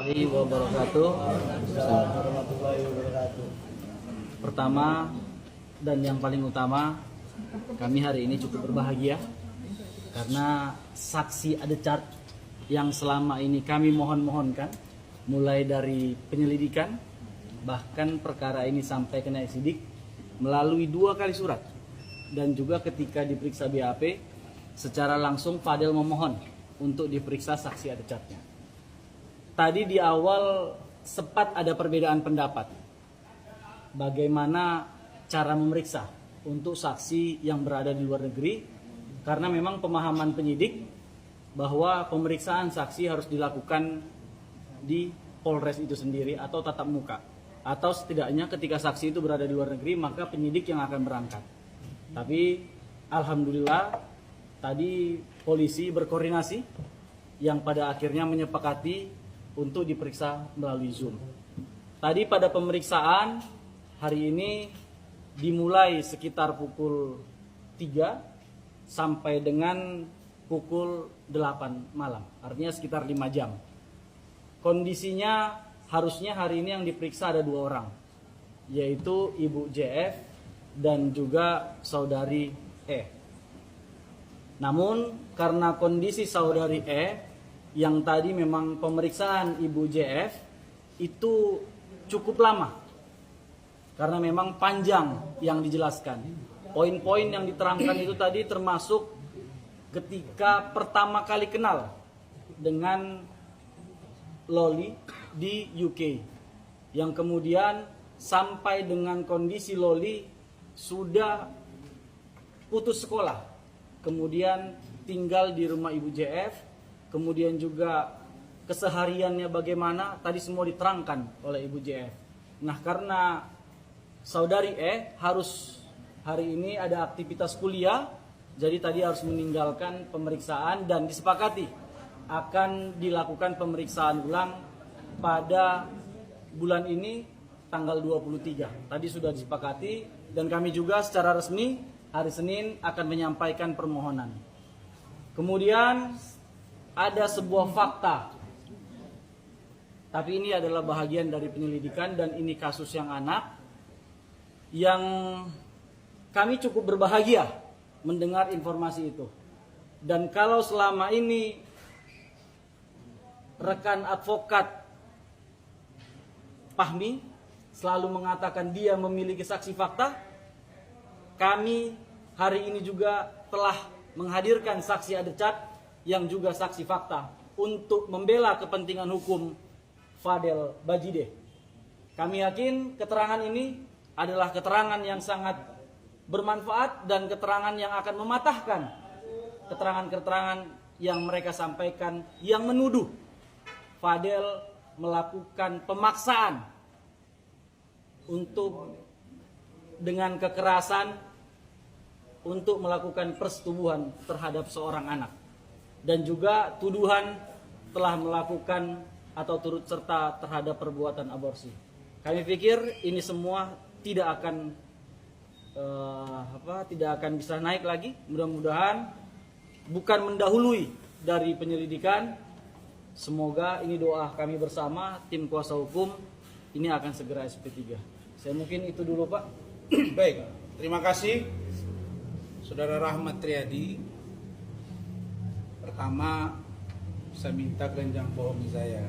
warahmatullahi wabarakatuh. Pertama dan yang paling utama, kami hari ini cukup berbahagia karena saksi Adechart yang selama ini kami mohon-mohonkan, mulai dari penyelidikan, bahkan perkara ini sampai kena sidik melalui 2 kali surat, dan juga ketika diperiksa BAP secara langsung Fadel memohon untuk diperiksa saksi Adechartnya. Tadi di awal sempat ada perbedaan pendapat bagaimana cara memeriksa untuk saksi yang berada di luar negeri, karena memang pemahaman penyidik bahwa pemeriksaan saksi harus dilakukan di Polres itu sendiri atau tatap muka, atau setidaknya ketika saksi itu berada di luar negeri maka penyidik yang akan berangkat. Tapi alhamdulillah tadi polisi berkoordinasi yang pada akhirnya menyepakati untuk diperiksa melalui Zoom. Tadi pada pemeriksaan hari ini dimulai sekitar pukul 3 sampai dengan pukul 8 malam. Artinya sekitar 5 jam. Kondisinya harusnya hari ini yang diperiksa ada 2 orang, yaitu Ibu JF dan juga Saudari E. Namun karena kondisi Saudari E yang tadi memang pemeriksaan Ibu JF itu cukup lama, karena memang panjang yang dijelaskan. Poin-poin yang diterangkan itu tadi termasuk ketika pertama kali kenal dengan Loli di UK, yang kemudian sampai dengan kondisi Loli sudah putus sekolah, kemudian tinggal di rumah Ibu JF, kemudian juga kesehariannya bagaimana, tadi semua diterangkan oleh Ibu JF. Nah, karena Saudari E harus hari ini ada aktivitas kuliah, jadi tadi harus meninggalkan pemeriksaan dan disepakati akan dilakukan pemeriksaan ulang pada bulan ini tanggal 23. Tadi sudah disepakati dan kami juga secara resmi hari Senin akan menyampaikan permohonan. Kemudian ada sebuah fakta, tapi ini adalah bahagian dari penyelidikan dan ini kasus yang anak, yang kami cukup berbahagia mendengar informasi itu. Dan kalau selama ini rekan advokat Fahmi selalu mengatakan dia memiliki saksi fakta, kami hari ini juga telah menghadirkan saksi Adechart yang juga saksi fakta untuk membela kepentingan hukum Fadel Bajideh. Kami yakin keterangan ini adalah keterangan yang sangat bermanfaat dan keterangan yang akan mematahkan keterangan-keterangan yang mereka sampaikan yang menuduh Fadel melakukan pemaksaan untuk dengan kekerasan untuk melakukan persetubuhan terhadap seorang anak, dan juga tuduhan telah melakukan atau turut serta terhadap perbuatan aborsi. Kami pikir ini semua tidak akan bisa naik lagi. Mudah-mudahan bukan mendahului dari penyelidikan. Semoga ini doa kami bersama tim kuasa hukum ini akan segera SP3. Saya mungkin itu dulu, Pak. Baik, terima kasih Saudara Rahmat Triadi. Pertama, saya minta kelenjang bohong saya.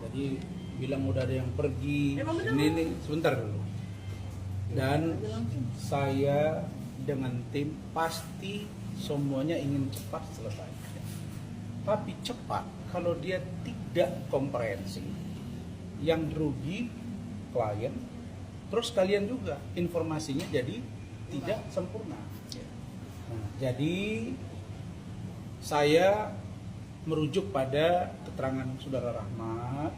Jadi bilang udah ada yang pergi. Ini sebentar dulu. Dan saya dengan tim pasti semuanya ingin cepat selesai. Tapi cepat kalau dia tidak komprehensif, yang rugi klien, terus kalian juga informasinya jadi tidak sempurna. Nah, jadi saya merujuk pada keterangan Saudara Rahmat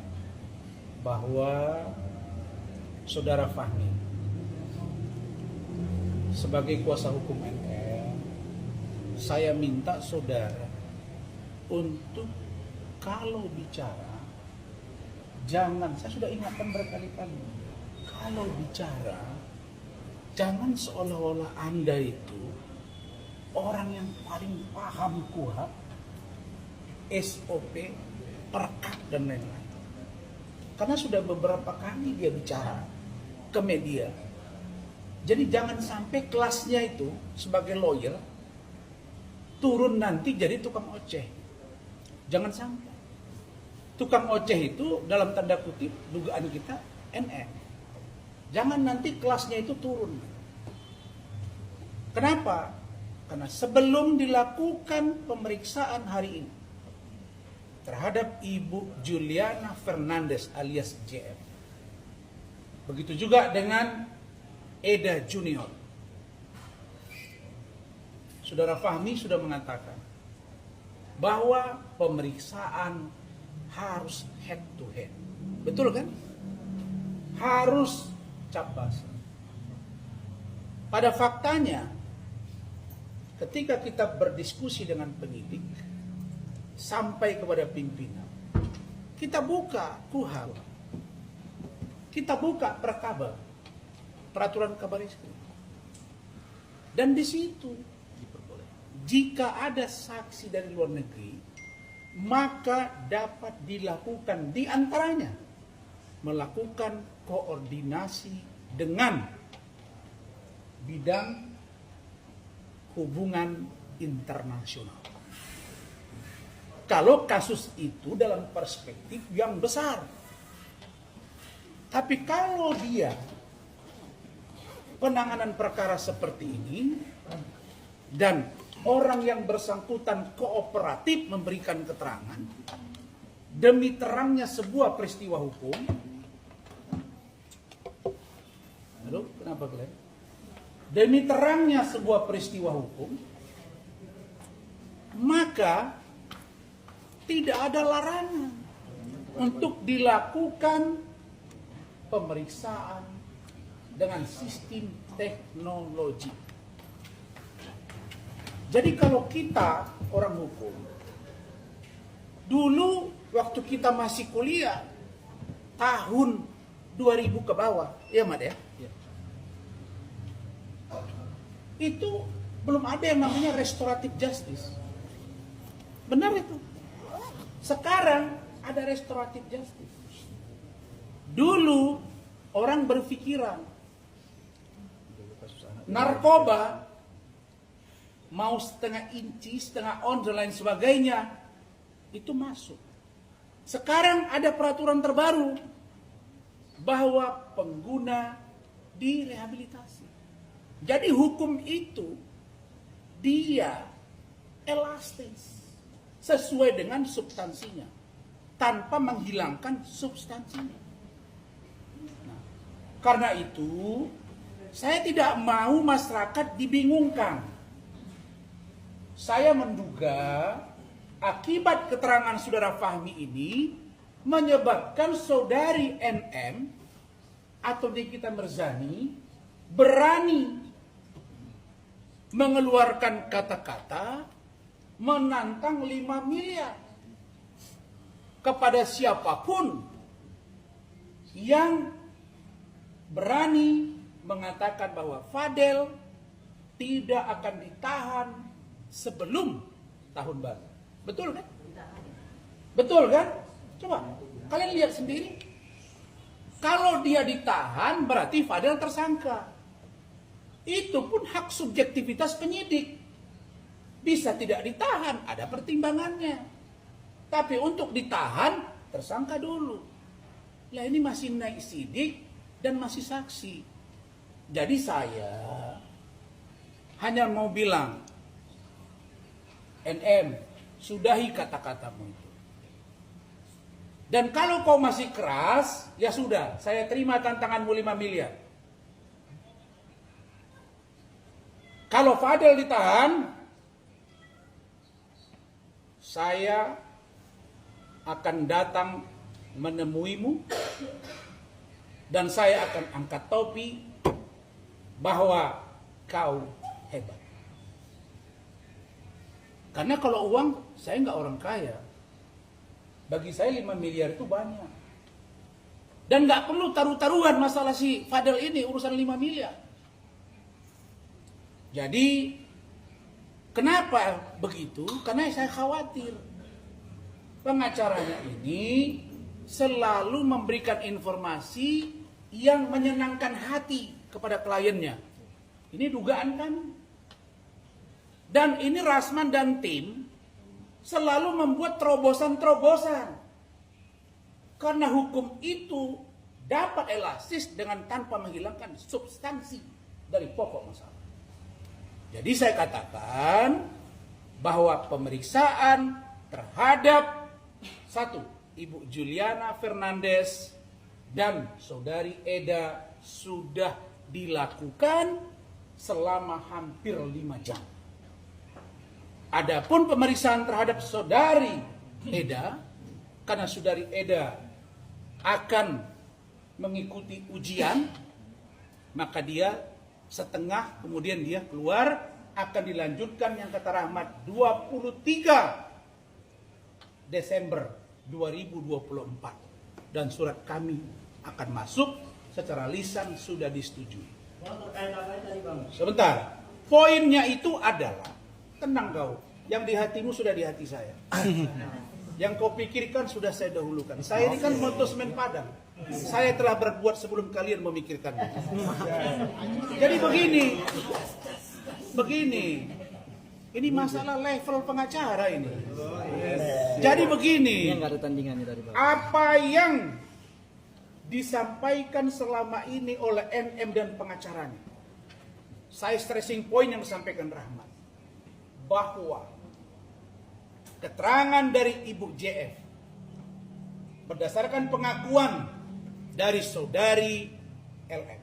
bahwa Saudara Fahmi sebagai kuasa hukum NL, saya minta saudara untuk kalau bicara jangan, saya sudah ingatkan berkali-kali, kalau bicara jangan seolah-olah Anda itu orang yang paling paham KUHP, SOP, perekat dan lain-lain. Karena sudah beberapa kali dia bicara ke media. Jadi jangan sampai kelasnya itu sebagai lawyer turun nanti jadi tukang oceh. Jangan sampai. Tukang oceh itu dalam tanda kutip dugaan kita NM. Jangan nanti kelasnya itu turun. Kenapa? Karena sebelum dilakukan pemeriksaan hari ini terhadap Ibu Juliana Fernandes alias JF, begitu juga dengan Eda Junior, Saudara Fahmi sudah mengatakan bahwa pemeriksaan harus head to head. Betul kan? Harus cap basah. Pada faktanya, ketika kita berdiskusi dengan penyidik sampai kepada pimpinan, kita buka KUHAP, kita buka perkaba, peraturan kabar reskrim, dan di situ jika ada saksi dari luar negeri, maka dapat dilakukan di antaranya melakukan koordinasi dengan bidang hubungan internasional. Kalau kasus itu dalam perspektif yang besar. Tapi kalau dia penanganan perkara seperti ini dan orang yang bersangkutan kooperatif memberikan keterangan demi terangnya sebuah peristiwa hukum. Aduh, kenapa Glenn? Demi terangnya sebuah peristiwa hukum, maka tidak ada larangan untuk dilakukan pemeriksaan dengan sistem teknologi. Jadi kalau kita orang hukum, dulu waktu kita masih kuliah, tahun 2000 ke bawah, ya Mat ya? Itu belum ada yang namanya restoratif justice. Benar itu. Sekarang ada restoratif justice. Dulu orang berpikiran narkoba mau setengah inci, setengah on dan lain sebagainya itu masuk. Sekarang ada peraturan terbaru bahwa pengguna direhabilitasi. Jadi hukum itu dia elastis sesuai dengan substansinya tanpa menghilangkan substansinya. Nah, karena itu saya tidak mau masyarakat dibingungkan. Saya menduga akibat keterangan Saudara Fahmi ini menyebabkan Saudari NM atau Nikita Mirzani berani mengeluarkan kata-kata menantang 5 miliar kepada siapapun yang berani mengatakan bahwa Fadel tidak akan ditahan sebelum tahun baru. Betul kan? Betul kan? Coba kalian lihat sendiri. Kalau dia ditahan berarti Fadel tersangka. Itu pun hak subjektivitas penyidik. Bisa tidak ditahan, ada pertimbangannya. Tapi untuk ditahan, tersangka dulu. Lah ini masih naik sidik dan masih saksi. Jadi saya hanya mau bilang, NM, sudahi kata-katamu itu. Dan kalau kau masih keras, ya sudah, saya terima tantanganmu 5 miliar. Kalau Fadel ditahan, saya akan datang menemuimu dan saya akan angkat topi bahwa kau hebat. Karena kalau uang, saya nggak orang kaya. Bagi saya 5 miliar itu banyak. Dan nggak perlu taruh-taruhan masalah si Fadel ini, urusan 5 miliar. Jadi, kenapa begitu? Karena saya khawatir. pengacaranya ini selalu memberikan informasi yang menyenangkan hati kepada kliennya. Ini dugaan kami. Dan ini Rasman dan tim selalu membuat terobosan-terobosan. Karena hukum itu dapat elastis dengan tanpa menghilangkan substansi dari pokok masalah. Jadi saya katakan bahwa pemeriksaan terhadap satu, Ibu Juliana Fernandes dan Saudari Eda sudah dilakukan selama hampir 5 jam. Adapun pemeriksaan terhadap Saudari Eda, karena Saudari Eda akan mengikuti ujian, maka dia setengah, kemudian dia keluar, akan dilanjutkan yang kata Rahmat 23 Desember 2024. Dan surat kami akan masuk secara lisan sudah disetujui. Sebentar, poinnya itu adalah, tenang kau, yang di hatimu sudah di hati saya. Yang kau pikirkan sudah saya dahulukan. Saya ini kan motor-semen Padang. Saya telah berbuat sebelum kalian memikirkannya. Jadi begini. Ini masalah level pengacara ini. Jadi begini. Yang nggak ada tandingannya tadi, Pak. Apa yang disampaikan selama ini oleh NM dan pengacaranya, saya stressing point yang disampaikan Rahmat, bahwa keterangan dari Ibu JF berdasarkan pengakuan dari Saudari LM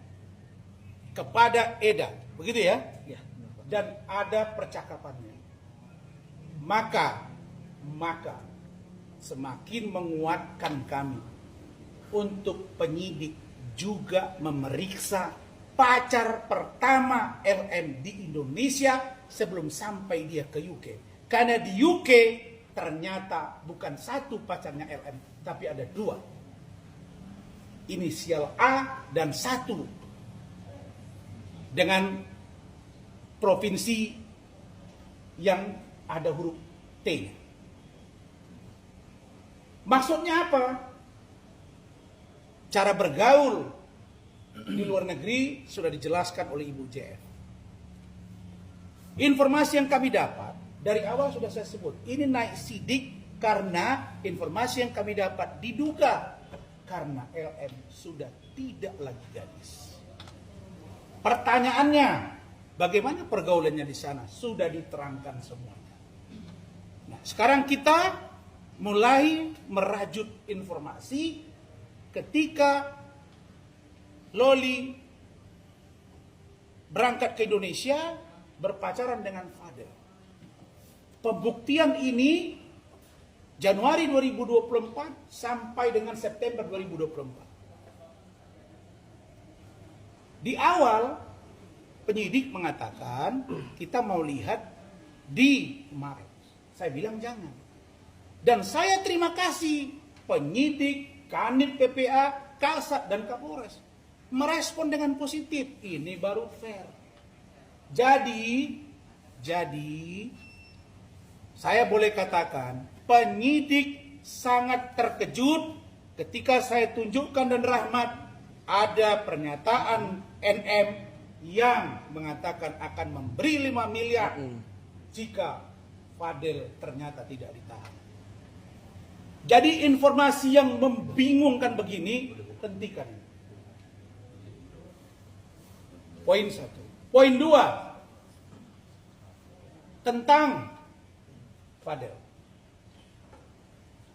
kepada Eda, begitu ya? Ya. Dan ada percakapannya. Maka semakin menguatkan kami untuk penyidik juga memeriksa pacar pertama LM di Indonesia sebelum sampai dia ke UK. Karena di UK ternyata bukan satu pacarnya LM, tapi ada 2. Inisial A dan 1 dengan provinsi yang ada huruf T. Maksudnya apa? Cara bergaul di luar negeri sudah dijelaskan oleh Ibu JF. Informasi yang kami dapat dari awal sudah saya sebut, ini naik sidik karena informasi yang kami dapat diduga karena LM sudah tidak lagi gadis. Pertanyaannya, bagaimana pergaulannya di sana? Sudah diterangkan semuanya. Nah, sekarang kita mulai merajut informasi ketika Loli berangkat ke Indonesia berpacaran dengan Fadel. Pembuktian ini Januari 2024 sampai dengan September 2024. Di awal penyidik mengatakan kita mau lihat di Maret. Saya bilang jangan. Dan saya terima kasih penyidik, Kanit PPA, Kasat dan Kapolres merespon dengan positif. Ini baru fair. Jadi saya boleh katakan penyidik sangat terkejut ketika saya tunjukkan dan Rahmat ada pernyataan NM yang mengatakan akan memberi 5 miliar jika Fadel ternyata tidak ditahan. Jadi informasi yang membingungkan begini, hentikan. Poin 1. Poin 2. Tentang Fadel.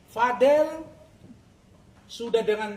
Fadel sudah dengan